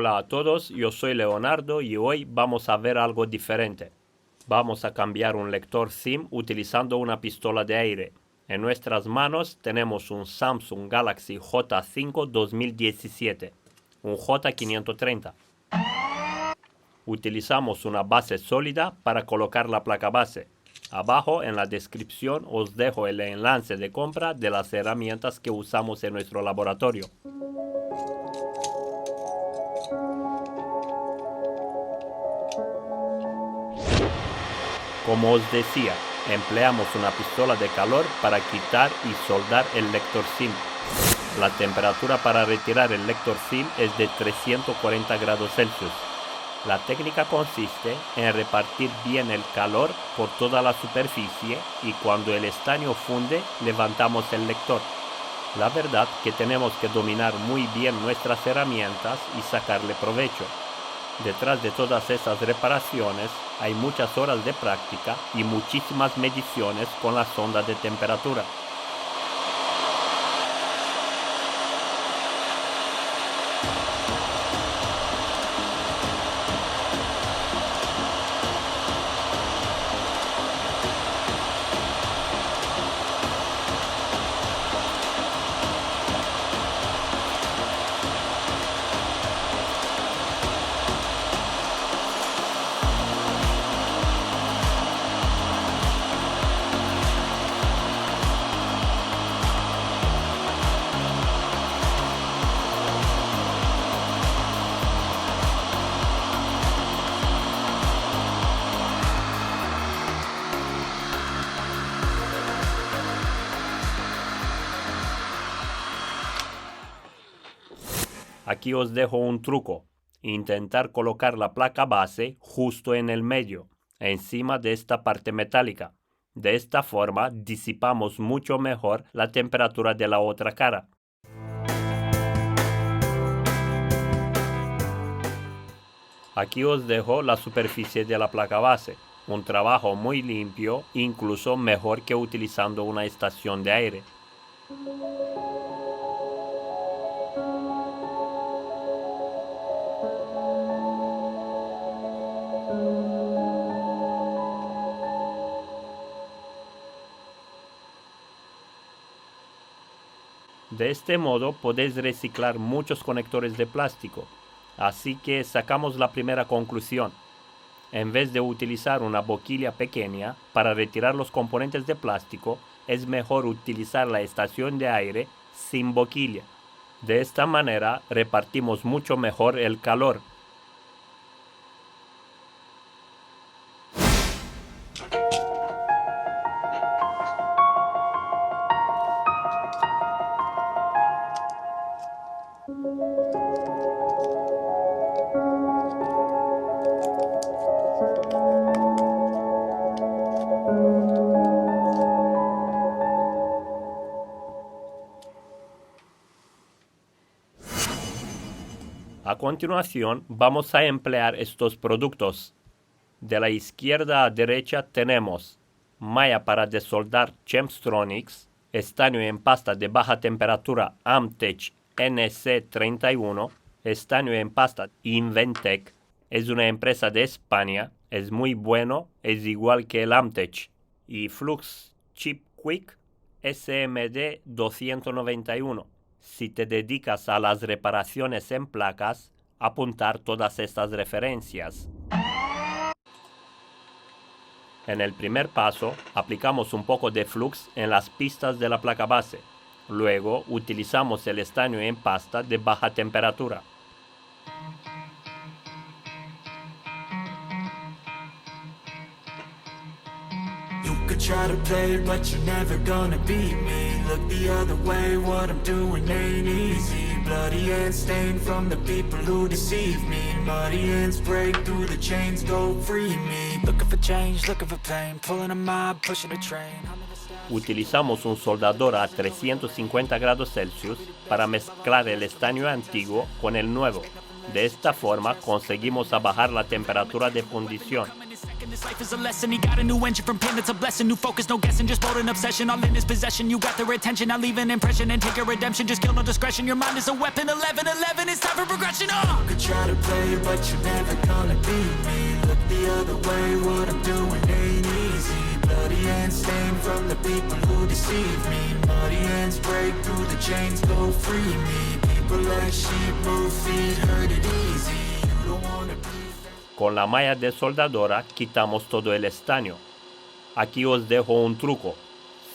Hola a todos, yo soy Leonardo y hoy vamos a ver algo diferente. Vamos a cambiar un lector SIM utilizando una pistola de aire. En nuestras manos tenemos un Samsung Galaxy J5 2017, un J530. Utilizamos una base sólida para colocar la placa base. Abajo en la descripción os dejo el enlace de compra de las herramientas que usamos en nuestro laboratorio. Como os decía, empleamos una pistola de calor para quitar y soldar el lector SIM. La temperatura para retirar el lector SIM es de 340 grados Celsius. La técnica consiste en repartir bien el calor por toda la superficie y cuando el estaño funde, levantamos el lector. La verdad que tenemos que dominar muy bien nuestras herramientas y sacarle provecho. Detrás de todas esas reparaciones hay muchas horas de práctica y muchísimas mediciones con la sonda de temperatura. Aquí os dejo un truco. Intentar colocar la placa base justo en el medio, encima de esta parte metálica. De esta forma disipamos mucho mejor la temperatura de la otra cara. Aquí os dejo la superficie de la placa base. Un trabajo muy limpio, incluso mejor que utilizando una estación de aire. De este modo podéis reciclar muchos conectores de plástico. Así que sacamos la primera conclusión. En vez de utilizar una boquilla pequeña para retirar los componentes de plástico, es mejor utilizar la estación de aire sin boquilla. De esta manera repartimos mucho mejor el calor. A continuación, vamos a emplear estos productos. De la izquierda a derecha tenemos malla para desoldar Chemstronics, estaño en pasta de baja temperatura Amtech NC31, estaño en pasta Inventec, es una empresa de España, es muy bueno, es igual que el Amtech, y Flux Chip Quick SMD 291. Si te dedicas a las reparaciones en placas, apuntar todas estas referencias. En el primer paso, aplicamos un poco de flux en las pistas de la placa base. Luego, utilizamos el estaño en pasta de baja temperatura. Try to play, but you're never gonna beat me. Look the other way, what I'm doing ain't easy. Bloody hands stained from the people who deceive me. Muddy hands break through the chains, go free me. Looking for change, looking for pain. Pulling a mob, pushing a train. Utilizamos un soldador a 350 grados Celsius para mezclar el estaño antiguo con el nuevo. De esta forma conseguimos bajar la temperatura de fundición. This life is a lesson, he got a new engine from pain, that's a blessing. New focus, no guessing, just bold and obsession. All in his possession, you got their attention. Now leave an impression and take a redemption. Just kill no discretion, your mind is a weapon. 11-11, it's time for progression. You could try to play, but you're never gonna beat me. Look the other way, what I'm doing ain't easy. Bloody hands stained from the people who deceive me. Muddy hands break through the chains, go free me. People like sheep move feet, hurt it easy. You don't wanna be. Con la malla de soldadora quitamos todo el estaño. Aquí os dejo un truco.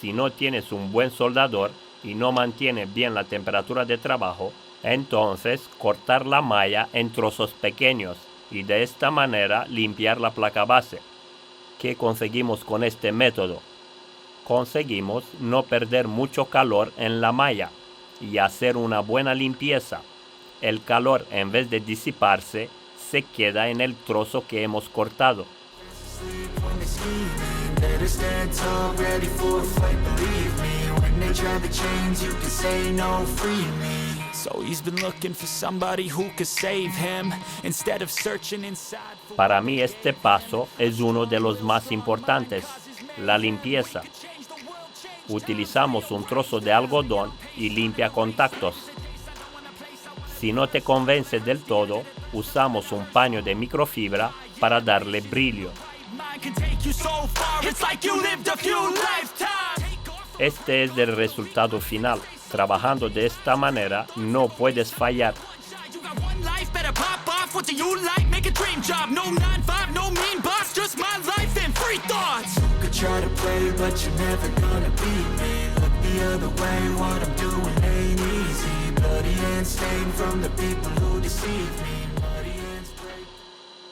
Si no tienes un buen soldador y no mantiene bien la temperatura de trabajo, entonces cortar la malla en trozos pequeños y de esta manera limpiar la placa base. ¿Qué conseguimos con este método? Conseguimos no perder mucho calor en la malla y hacer una buena limpieza. El calor, en vez de disiparse, se queda en el trozo que hemos cortado. Para mí este paso es uno de los más importantes, la limpieza. Utilizamos un trozo de algodón y limpia contactos. Si no te convence del todo, usamos un paño de microfibra para darle brillo. Este es el resultado final. Trabajando de esta manera, no puedes fallar.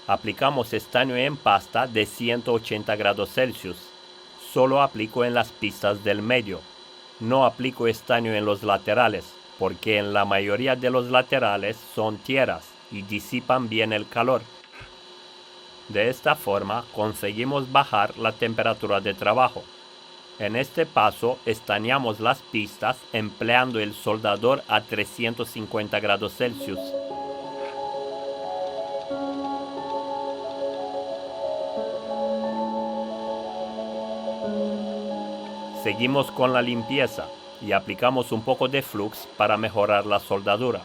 Aplicamos estaño en pasta de 180 grados Celsius. Solo aplico en las pistas del medio. No aplico estaño en los laterales, porque en la mayoría de los laterales son tierras y disipan bien el calor. De esta forma conseguimos bajar la temperatura de trabajo. En este paso estañamos las pistas empleando el soldador a 350 grados Celsius. Seguimos con la limpieza y aplicamos un poco de flux para mejorar la soldadura.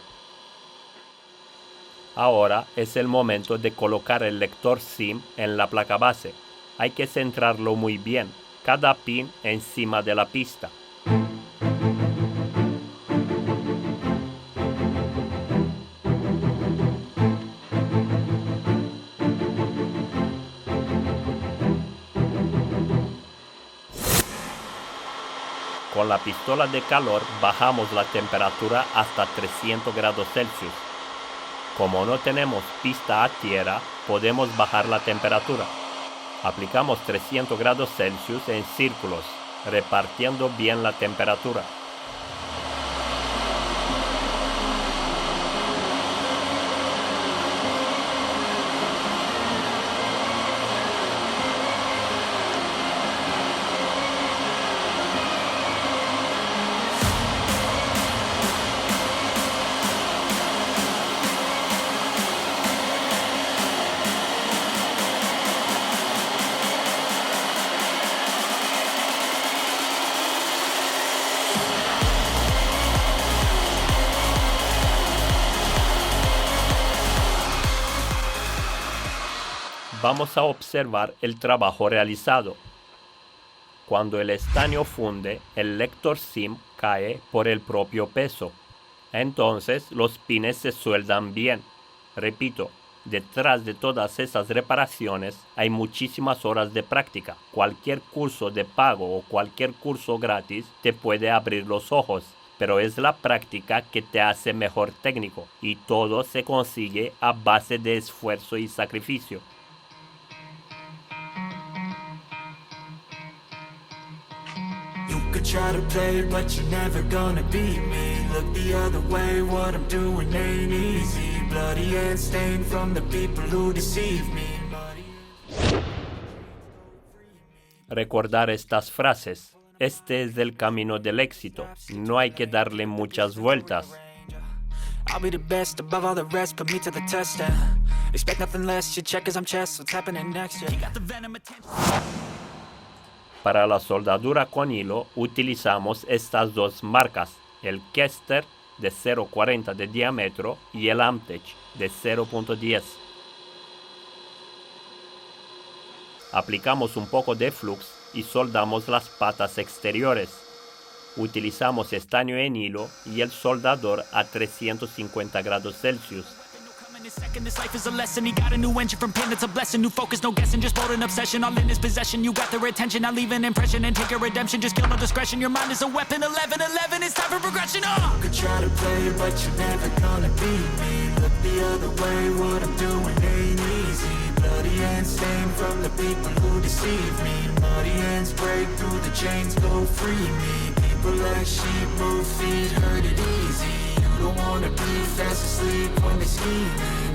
Ahora es el momento de colocar el lector SIM en la placa base. Hay que centrarlo muy bien, cada pin encima de la pista. Con la pistola de calor bajamos la temperatura hasta 300 grados Celsius. Como no tenemos pista a tierra, podemos bajar la temperatura. Aplicamos 300 grados Celsius en círculos, repartiendo bien la temperatura. Vamos a observar el trabajo realizado. Cuando el estaño funde, el lector SIM cae por el propio peso. Entonces los pines se sueldan bien. Repito, detrás de todas esas reparaciones hay muchísimas horas de práctica. Cualquier curso de pago o cualquier curso gratis te puede abrir los ojos, pero es la práctica que te hace mejor técnico y todo se consigue a base de esfuerzo y sacrificio. Try to play, but you're never gonna beat me. Look the other way, what I'm doing ain't easy. Bloody hands stained from the people who deceive me. Recordar estas frases. Este es el camino del éxito. No hay que darle muchas vueltas. I'll be the best above all the rest, put me to the test. Expect nothing less, you check as I'm chess, what's happening next, yeah. You got the venom attention. Para la soldadura con hilo utilizamos estas dos marcas, el Kester de 0.40 de diámetro y el Amtech de 0.10. Aplicamos un poco de flux y soldamos las patas exteriores. Utilizamos estaño en hilo y el soldador a 350 grados Celsius. Second, this life is a lesson. He got a new engine from pain, it's a blessing. New focus, no guessing, just bold and obsession. All in his possession, you got their attention. I leave an impression and take your redemption. Just kill no discretion. Your mind is a weapon. 11-11, it's time for progression. You could try to play, but you're never gonna beat me. Look the other way, what I'm doing ain't easy. Bloody hands stained from the people who deceive me. Muddy hands break through the chains, go free me. People like sheep move feet, hurt it easy. You don't wanna be fast asleep when they're scheming.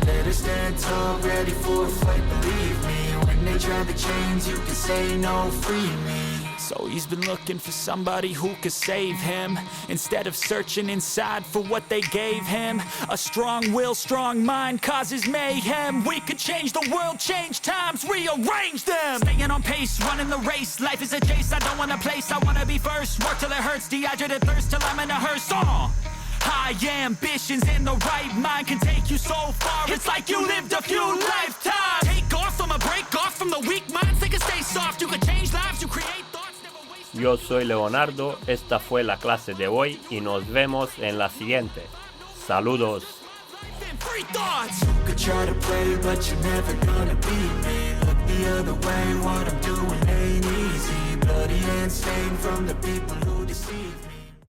Better stand tall, ready for a fight, believe me. When they try the chains, you can say no, free me. So he's been looking for somebody who could save him, instead of searching inside for what they gave him. A strong will, strong mind causes mayhem. We could change the world, change times, rearrange them. Staying on pace, running the race. Life is a chase, I don't want a place, I wanna be first. Work till it hurts, dehydrated thirst till I'm in a hearse. High ambitions and the right mind can take you so far. It's like you lived a few lifetimes. Take off from a break off from the weak minds. They can stay soft, you can change lives, you create thoughts, never waste. Yo soy Leonardo, esta fue la clase de hoy y nos vemos en la siguiente. Saludos. Free thoughts. You could try to play, but you're never gonna beat me. Look the other way, what I'm doing ain't easy. Bloody hands stained from the people who deceive me.